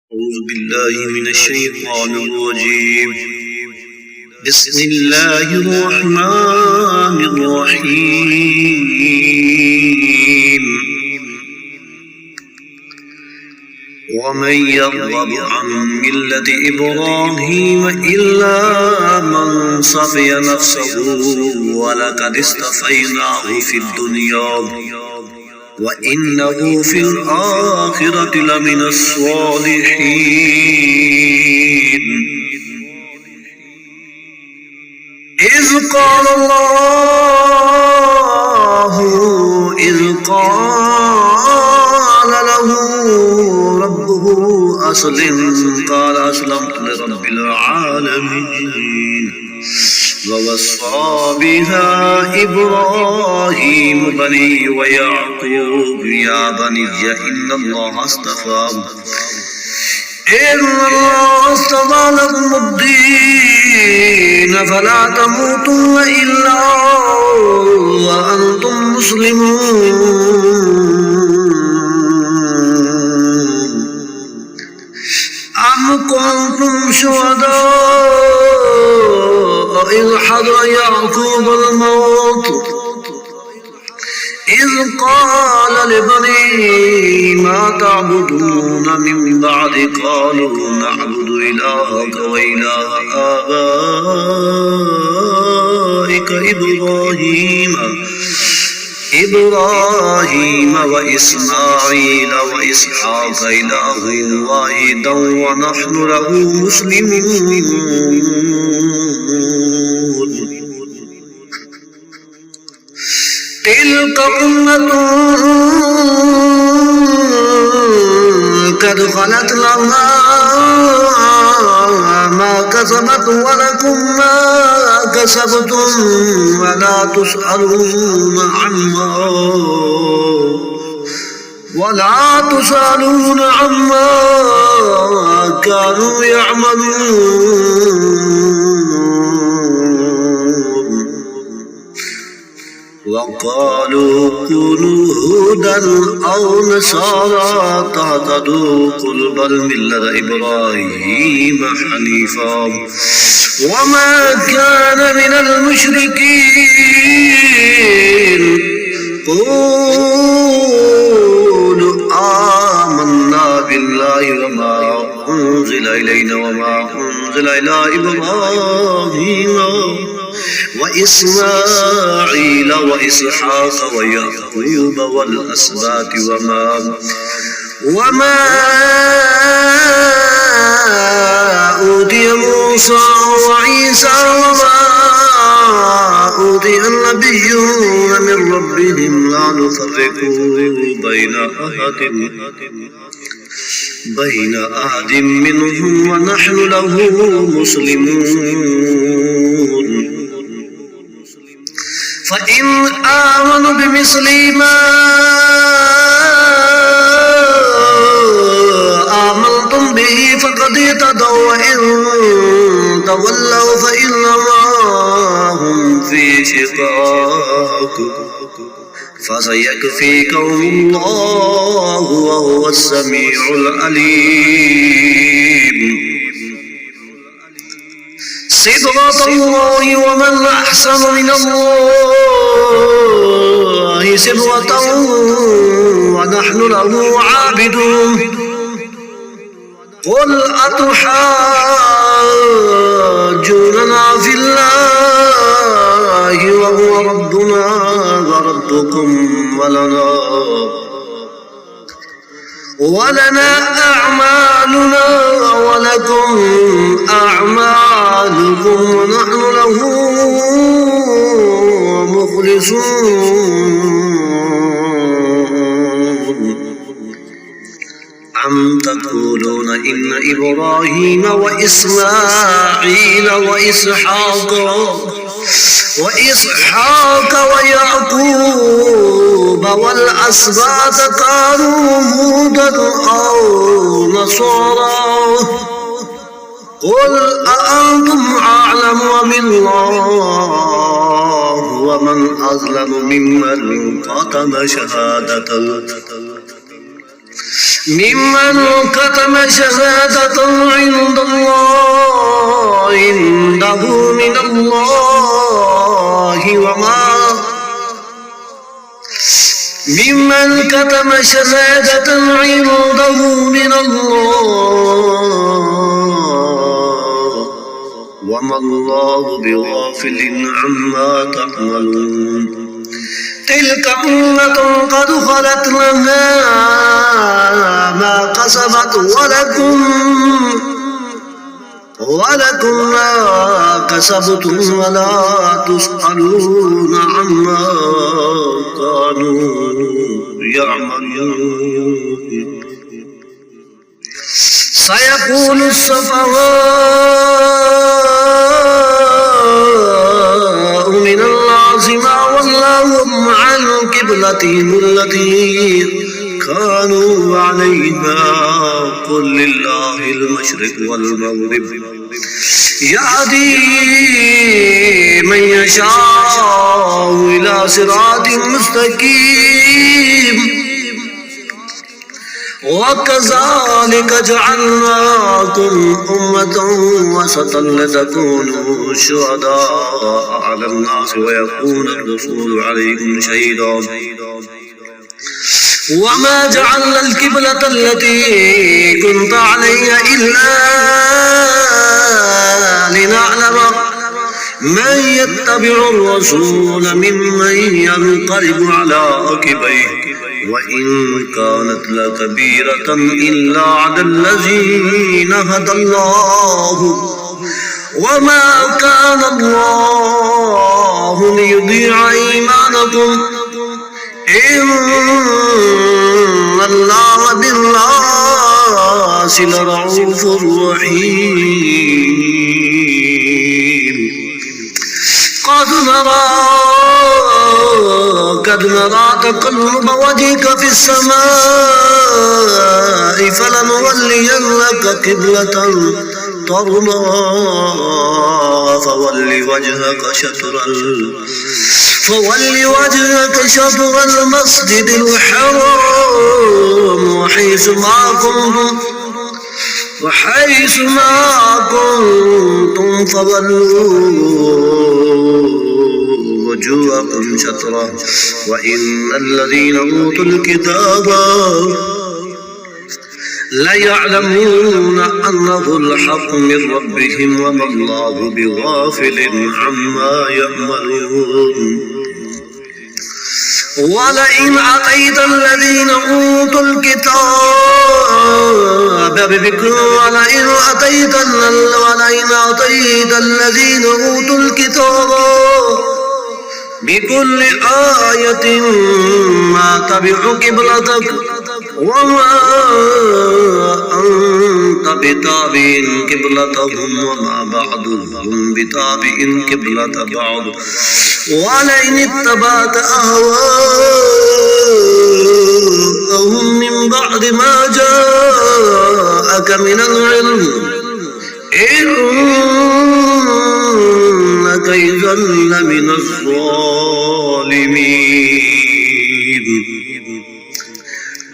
أعوذ بالله من الشيطان الرجيم. بسم الله الرحمن الرحيم. ومن يرغب عن ملة إبراهيم إلا من صفي نفسه ولقد اصطفيناه في الدنيا وإنه في الآخرة لمن الصالحين. إذ قال له ربه أسلم قال أسلمت لرب العالمين. ووصى بها إبراهيم بنيه ويعقوب يا بني إن الله اصطفى لكم الدين فلا تموتن إلا وأنتم مسلمون. أم كنتم شهداء إذ حضر يعقوب الموت إذ قال لبنيه ما تعبدون من بعد قالوا نعبد إلهك وإله آبائك إبراهيم وإسماعيل وإسحاق إله واحدا ونحن له مسلمون. تلك أمة قد خلت لها ما كسبت ولكم ما كسبتم ولا تسألون عما كانوا يعملون. وقالوا كونوا هودا أو نصارى تهتدوا قل بل ملة إبراهيم حنيفا وما كان من المشركين. قولوا آمنا بالله وما أنزل إلينا وما أنزل إلى إبراهيم وإسماعيل وإسحاق ويعقوب والأسباط وما أوتي موسى وعيسى وما أوتي النبيون من ربهم لا نفرق بين أحد منهم ونحن له مسلمون. فإن آمنوا بمثل ما آمنتم به فقد اهتدوا وإن تولوا فإنما هم في شقاق فسيكفيكهم الله وهو السميع العليم. صبغة الله ومن أحسن من الله صبغة ونحن له عابدون. قل أتحاجوننا في الله وهو ربنا وربكم ولنا أعمالنا ولكم أعمالكم ونحن له مخلصون. أم تقولون إن إبراهيم وإسماعيل وإسحاق ويعقوب والأسباط كانوا هودا أو نصارى. قل أأنتم أعلم أم الله ومن أظلم ممن كتم شهادة ممن كتم شهادة عنده من الله ممن كتم شهادة عنده من الله وما الله بغافل عما تعملون تلك أمة قد خلت لها ما كسبت ولكم ما كسبتم ولا تسألون عما كانوا يعملون سيقول السفهاء من الناس ما ولاهم عن قبلتهم التي كانوا عليها قل لله المشرق والمغرب يهدي من يشاء إلى صراط مستقيم وكذلك جعلناكم أمة وسطا لتكونوا شهداء على الناس ويكون الرسول عليكم شهيدا وما جعلنا القبلة التي كنت عليها إلا لنعلم من يتبع الرسول ممن ينقلب على عقبيه وإن كانت لكبيرة إلا على الذين هدى الله وما كان الله ليضيع إيمانكم إن الله بالناس لرؤوف رحيم قد نرى تقلب وجهك في السماء فلنولينك قبلة ترضاها فول وجهك شطر المسجد الحرام وحيث ما كنتم فولوا وجوهكم شطره وإن الذين أوتوا الكتاب ليعلمون أنه الحق من ربهم وما الله بغافل عما يعملون ولئن أتيت الذين أوتوا الكتاب ولئن أتيت الذين أوتوا الكتاب بكل آية ما تبعوا قبلتك وما أنت بتابع قبلتهم وما بعضهم بتابع قبلة بعض ولئن اتبعت أهواءهم من بعد ما جاءك من العلم إنك إذا لمن الظالمين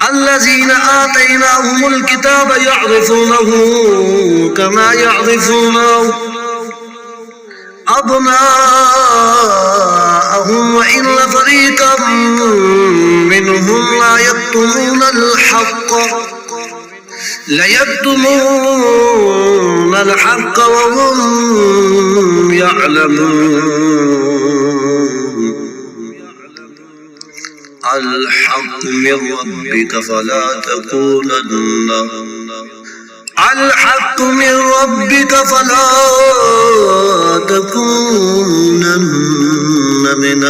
الذين آتيناهم الكتاب يعرفونه كما يعرفون أبناءهم وإن فريقا منهم ليكتمون الحق وهم يعلمون الحق من ربك فلا تكونن من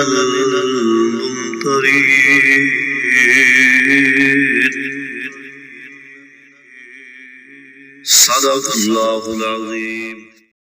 الممترين صدق الله العظيم.